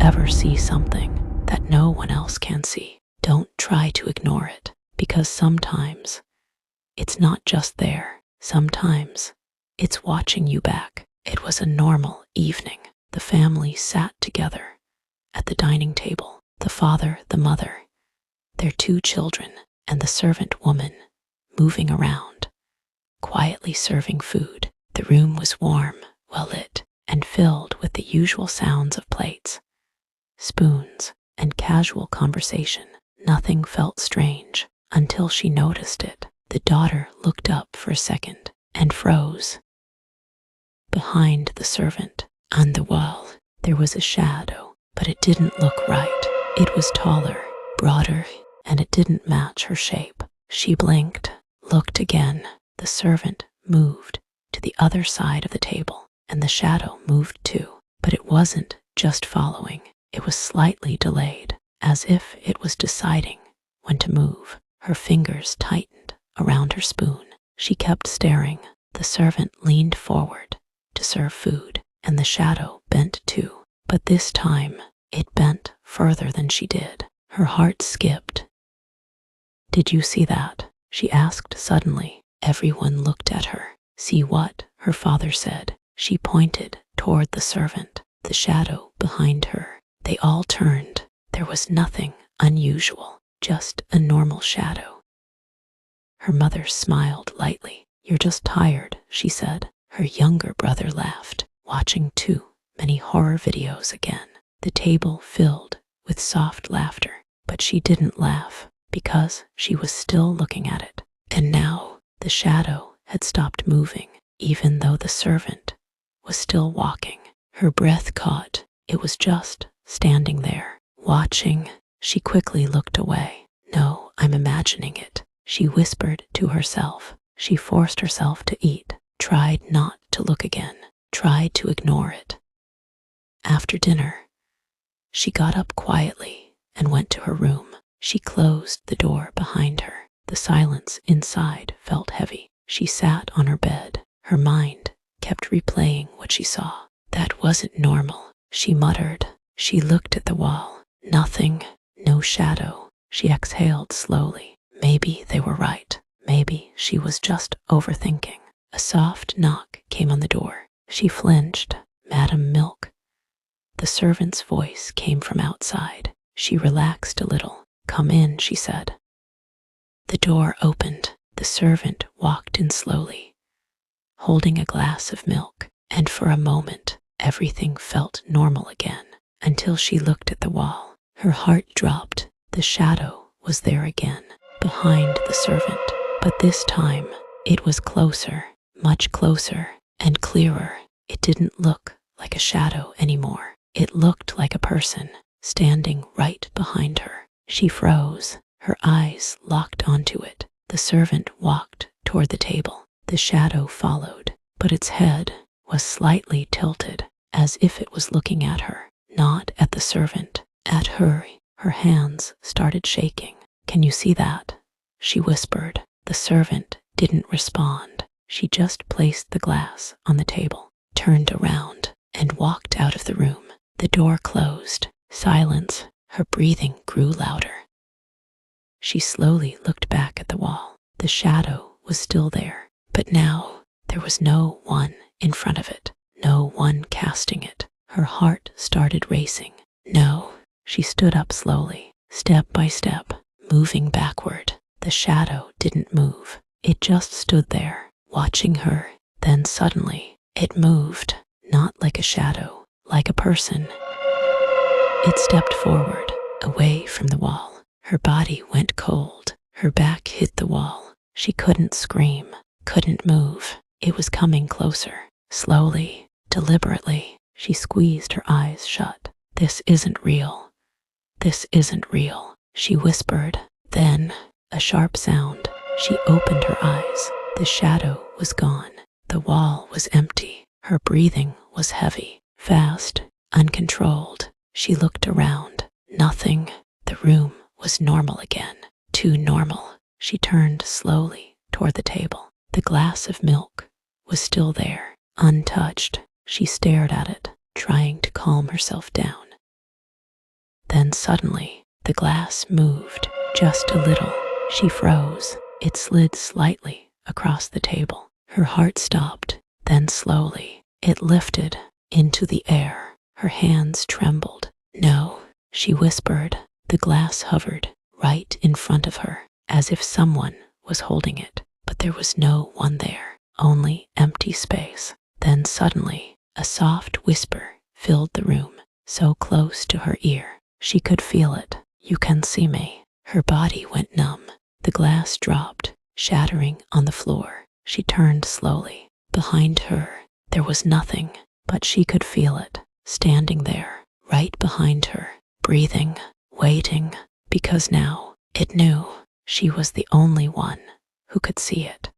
ever see something that no one else can see, don't try to ignore it, because sometimes it's not just there. Sometimes it's watching you back. It was a normal evening. The family sat together at the dining table. The father, the mother, their 2 children, and the servant woman moving around, quietly serving food. The room was warm, well lit, and filled with the usual sounds of plates, spoons, and casual conversation. Nothing felt strange until she noticed it. The daughter looked up for a second and froze. Behind the servant, on the wall, there was a shadow, but it didn't look right. It was taller, broader, and it didn't match her shape. She blinked, looked again. The servant moved to the other side of the table, and the shadow moved too. But it wasn't just following. It was slightly delayed, as if it was deciding when to move. Her fingers tightened around her spoon. She kept staring. The servant leaned forward to serve food, and the shadow bent too. But this time, it bent further than she did. Her heart skipped. "Did you see that?" she asked suddenly. Everyone looked at her. "See what?" her father said. She pointed toward the servant, the shadow behind her. They all turned. There was nothing unusual, just a normal shadow. Her mother smiled lightly. "You're just tired," she said. Her younger brother laughed, watching too many horror videos again. The table filled with soft laughter, but she didn't laugh because she was still looking at it. And now the shadow had stopped moving, even though the servant was still walking. Her breath caught. It was just standing there, watching. She quickly looked away. "No, I'm imagining it," she whispered to herself. She forced herself to eat, tried not to look again, tried to ignore it. After dinner, she got up quietly and went to her room. She closed the door behind her. The silence inside felt heavy. She sat on her bed. Her mind kept replaying what she saw. "That wasn't normal," she muttered. She looked at the wall. Nothing, no shadow. She exhaled slowly. Maybe they were right. Maybe she was just overthinking. A soft knock came on the door. She flinched. "Madam Milk." The servant's voice came from outside. She relaxed a little. "Come in," she said. The door opened. The servant walked in slowly, holding a glass of milk, and for a moment, everything felt normal again, until she looked at the wall. Her heart dropped. The shadow was there again, behind the servant, but this time it was closer, much closer, and clearer. It didn't look like a shadow anymore. It looked like a person, standing right behind her. She froze. Her eyes locked onto it. The servant walked toward the table. The shadow followed, but its head was slightly tilted, as if it was looking at her, not at the servant, at her. Her hands started shaking. "Can you see that?" she whispered. The servant didn't respond. She just placed the glass on the table, turned around, and walked out of the room. The door closed. Silence. Her breathing grew louder. She slowly looked back at the wall. The shadow was still there, but now there was no one in front of it, no one casting it. Her heart started racing. "No." She stood up slowly, step by step, moving backward. The shadow didn't move. It just stood there, watching her. Then suddenly, it moved, not like a shadow, like a person. It stepped forward, away from the wall. Her body went cold. Her back hit the wall. She couldn't scream, couldn't move. It was coming closer. Slowly, deliberately, she squeezed her eyes shut. "This isn't real. This isn't real," she whispered. Then, a sharp sound. She opened her eyes. The shadow was gone. The wall was empty. Her breathing was heavy, fast, uncontrolled. She looked around. Nothing. The room was normal again. Too normal. She turned slowly toward the table. The glass of milk was still there, untouched. She stared at it, trying to calm herself down. Then suddenly, the glass moved just a little. She froze. It slid slightly across the table. Her heart stopped. Then slowly, it lifted into the air. Her hands trembled. "No," she whispered. The glass hovered right in front of her, as if someone was holding it. But there was no one there, only empty space. Then suddenly, a soft whisper filled the room, so close to her ear. She could feel it. "You can see me." Her body went numb. The glass dropped, shattering on the floor. She turned slowly. Behind her, there was nothing, but she could feel it, standing there, right behind her, breathing, waiting, because now it knew she was the only one who could see it.